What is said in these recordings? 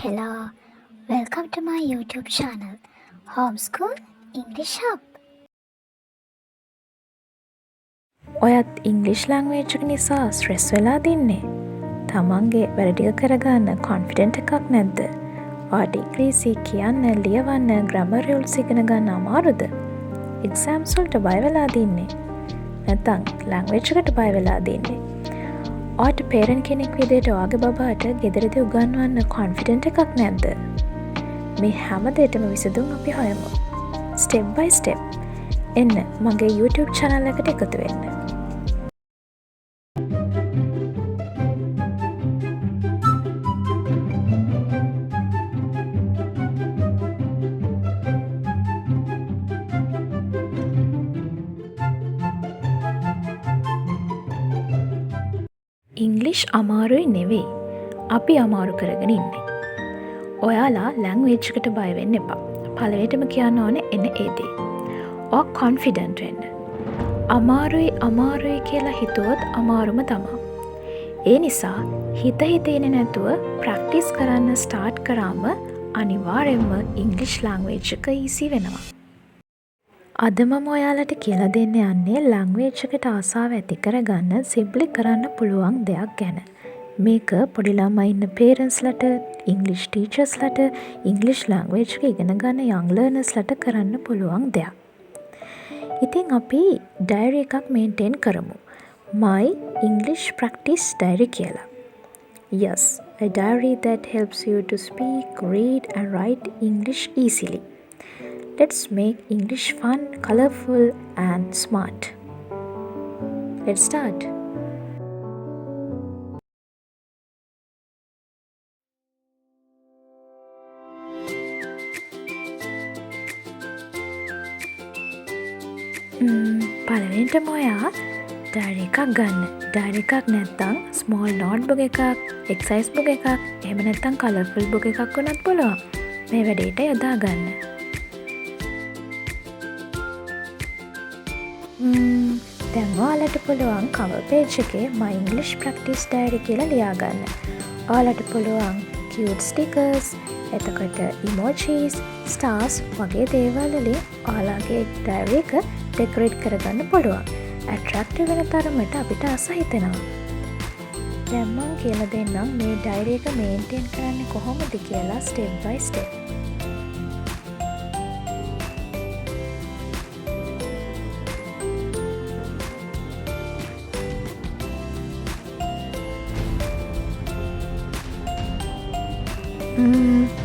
Hello. Welcome to my YouTube channel, Homeschool English Hub. ඔයත් English language එක නිසා stress වෙලා තින්නේ. තමන්ගේ වැඩ ටික කරගන්න කොන්ෆිඩන්ට් එකක් නැද්ද? ඔයාට ඉංග්‍රීසි කියන්න, ලියවන්න, ග්‍රැමර් රූල්ස් ඉගෙන ගන්න අමාරුද? එක්සෑම්ස් වලට බය වෙලා තින්නේ. නැත්නම් ලැංග්වේජ් එකට බය වෙලා තින්නේ. ඔයාට පේරන්ට් කෙනෙක් විදිහට ඔයාගේ බබාට ගෙදරදී උගන්වන්න කොන්ෆිඩන්ට් එකක් නැද්ද? මේ හැම දෙයකම විසඳුම් අපි හොයමු. ස්ටෙප් බයි ස්ටෙප්. එන්න මගේ YouTube channel එකට එකතු වෙන්න. ඉංග්ලිෂ් අමාරුයි නෙවෙයි. අපි අමාරු කරගෙන ඉන්නේ. ඔයාලා ලැංග්වේජ් එකට බය වෙන්න එපා. පළවෙනිටම කියන්න ඕනේ එන ඒ දේ. ඔයා කොන්ෆිඩන්ට් වෙන්න. අමාරුයි කියලා හිතුවොත් අමාරුම තමා. ඒ නිසා හිත හිතේනේ නැතුව ප්‍රැක්ටිස් කරන්න ස්ටාර්ට් කරාම අනිවාර්යෙන්ම ඉංග්ලිෂ් ලැංග්වේජ් එක ඊසි වෙනවා. අද මම ඔයාලට කියලා දෙන්න යන්නේ ලැංග්වේජ් එකට ආසාව ඇති කරගන්න සිම්පලි කරන්න පුළුවන් දෙයක් ගැන. මේක පොඩි ළමයි ඉන්න පේරන්ට්ස්ලට, ඉංග්ලිෂ් ටීචර්ස්ලට, ඉංග්ලිෂ් ලැංග්වේජ් එක ඉගෙන ගන්න යං ලර්නර්ස්ලට කරන්න පුළුවන් දෙයක්. ඉතින් අපි ඩයරි එකක් මේන්ටේන් කරමු. My English Practice Diary කියලා. Yes, a diary that helps you to speak, read and write English easily. Let's make English fun, colorful and smart. Let's start. පළවෙනිටම ඔයා ඩයරි එකක් ගන්න. ඩයරි එකක් නැත්නම් ස්මෝල් නෝට්බුක් එකක්, exercise book එකක්, එහෙම නැත්නම් කලර්ෆුල් බුක් එකක් වුණත් පුළුවන්. මේ වැඩේට යොදා ගන්න. දැන් ඔයාලට පුළුවන් කවර් පේජ් එකේ My English Practice Diary කියලා ලියා ගන්න. ඔයාලට පුළුවන් cute stickers, එතකොට emojis, stars වගේ දේවල් වලින් ඔයාලගේ diary එක ඩෙකොරේට් කරගන්න පුළුවන්. ඇට්‍රැක්ටිව් වෙන තරමට අපිට ආස හිතෙනවා. දැන් මම කියලා දෙන්නම් මේ ඩයරි එක මේන්ටේන් කරන්නේ කොහොමද කියලා ස්ටෙප් බයි ස්ටෙප්.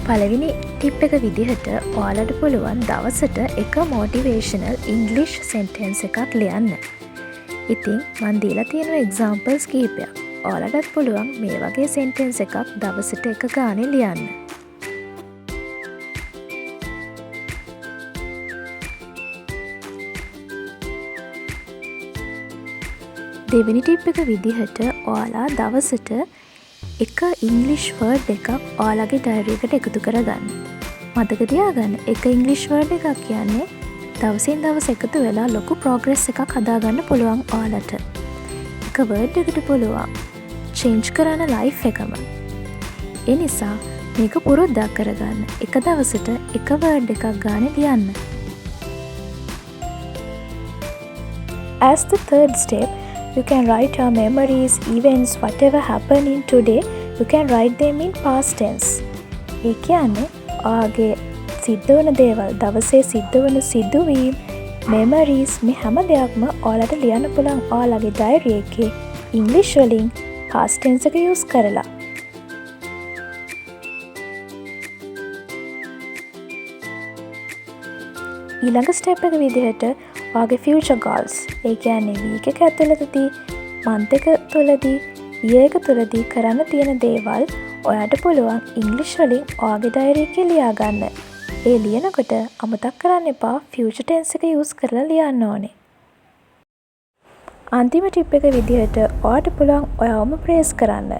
පළවෙනි ටිප් එක විදිහට ඔයාලට පුළුවන් දවසට එක මොටිවේෂනල් ඉංග්ලිෂ් සෙන්ටෙන්ස් එකක් ලියන්න. ඉතින් මන් දීලා තියෙන එක්සාම්පල්ස් කිහිපයක්. ඔයාලටත් පුළුවන් මේ වගේ සෙන්ටෙන්ස් එකක් දවසට එක ගානේ ලියන්න. දෙවෙනි ටිප් එක විදිහට ඔයාලා දවසට එක ඉංග්ලිෂ් වර්ඩ් එකක් ඔයාලගේ ඩයරි එකට එකතු කරගන්න. මතක තියාගන්න එක ඉංග්ලිෂ් වර්ඩ් එකක් කියන්නේ දවසින් දවස එකතු වෙලා ලොකු ප්‍රෝග්‍රස් එකක් හදාගන්න පුළුවන් ඔයාලට. එක වර්ඩ් එකට පුළුවන් චේන්ජ් කරන්න ලයිෆ් එකම. ඒ නිසා මේක පුරුද්දක් කරගන්න. එක දවසට එක වර්ඩ් එකක් ගානේ ලියන්න. As the third step, you can write your memories, events, whatever happened in today, you can write them in past tense. ඒ කියන්නේ ඔයාගේ සිද්ධ වන දේවල්, දවසේ සිද්ධ වන සිදුවීම්, memories මේ හැම දෙයක්ම ඔයාලට ලියන්න පුළුවන් ඔයාලගේ diary එකේ ඉංග්‍රීසි වලින් past tense එක use කරලා. ඊළඟ ස්ටෙප් එක විදිහට ඔයාගේ ෆියුචර් ගෝල්ස්, ඒ කියන්නේ වීක් එක ඇතුළතදී, මන්ත් එක තුළදී, ඉයර් එක තුළදී කරන්න තියෙන දේවල් ඔයාට පුළුවන් ඉංග්‍රීසි වලින් ඔයාගේ ඩයරි එකේ ලියා ගන්න. ඒ ලියනකොට අමතක කරන්න එපා ෆියුචර් ටෙන්ස් එක යූස් කරලා ලියන්න ඕනේ. අන්තිම ටිප් එක විදිහට ඔයාට පුළුවන් ඔයාවම ප්‍රේස් කරන්න.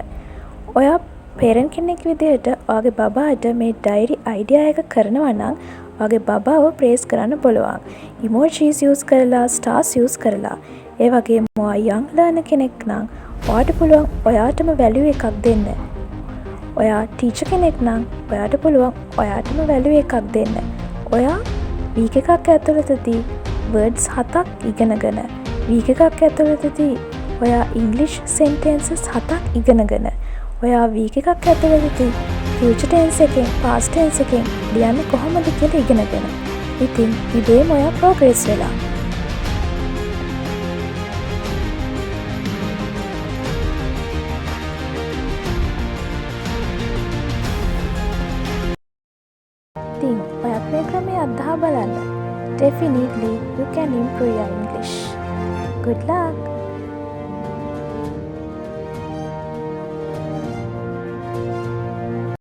ඔයා පේරන්ට් කෙනෙක් විදිහට ඔයාගේ බබාට මේ ඩයරි අයිඩියා එක කරනවා නම් ඔයාගේ බබාව ප්‍රේස් කරන්න පුළුවන්. ඉමෝජිස් යූස් කරලා, ස්ටාර්ස් යූස් කරලා. ඒ වගේම ඔයා යං ලර්නර් කෙනෙක් නම් ඔයාට පුළුවන් ඔයාටම වැලියු එකක් දෙන්න. ඔයා ටීච කෙනෙක් නම් ඔයාට පුළුවන් ඔයාටම වැලුව එකක් දෙන්න. ඔයා වීක එකක් ඇතුළතදී වර්ඩ්ස් 7ක් ඉගෙනගෙන වීක එකක් ඇතුළතදී ඔයා ඉංග්ලිෂ් සෙන්ටෙන්සස් 7ක් ඉගෙනගෙන ඔයා වීක එකක් ඇතුළතදී ෆියුචර් ටෙන්ස් එකෙන් පාස්ට් ටෙන්ස් එකෙන් ලියන්නේ කොහොමද කියලා ඉගෙනගෙන ඉතින් ඉබේම ඔයා ප්‍රෝග්‍රෙස් වෙලා. ඉතින් ඔයත් මේ ක්‍රමය අත්දහා බලන්න. Definitely you can improve your English. Good luck!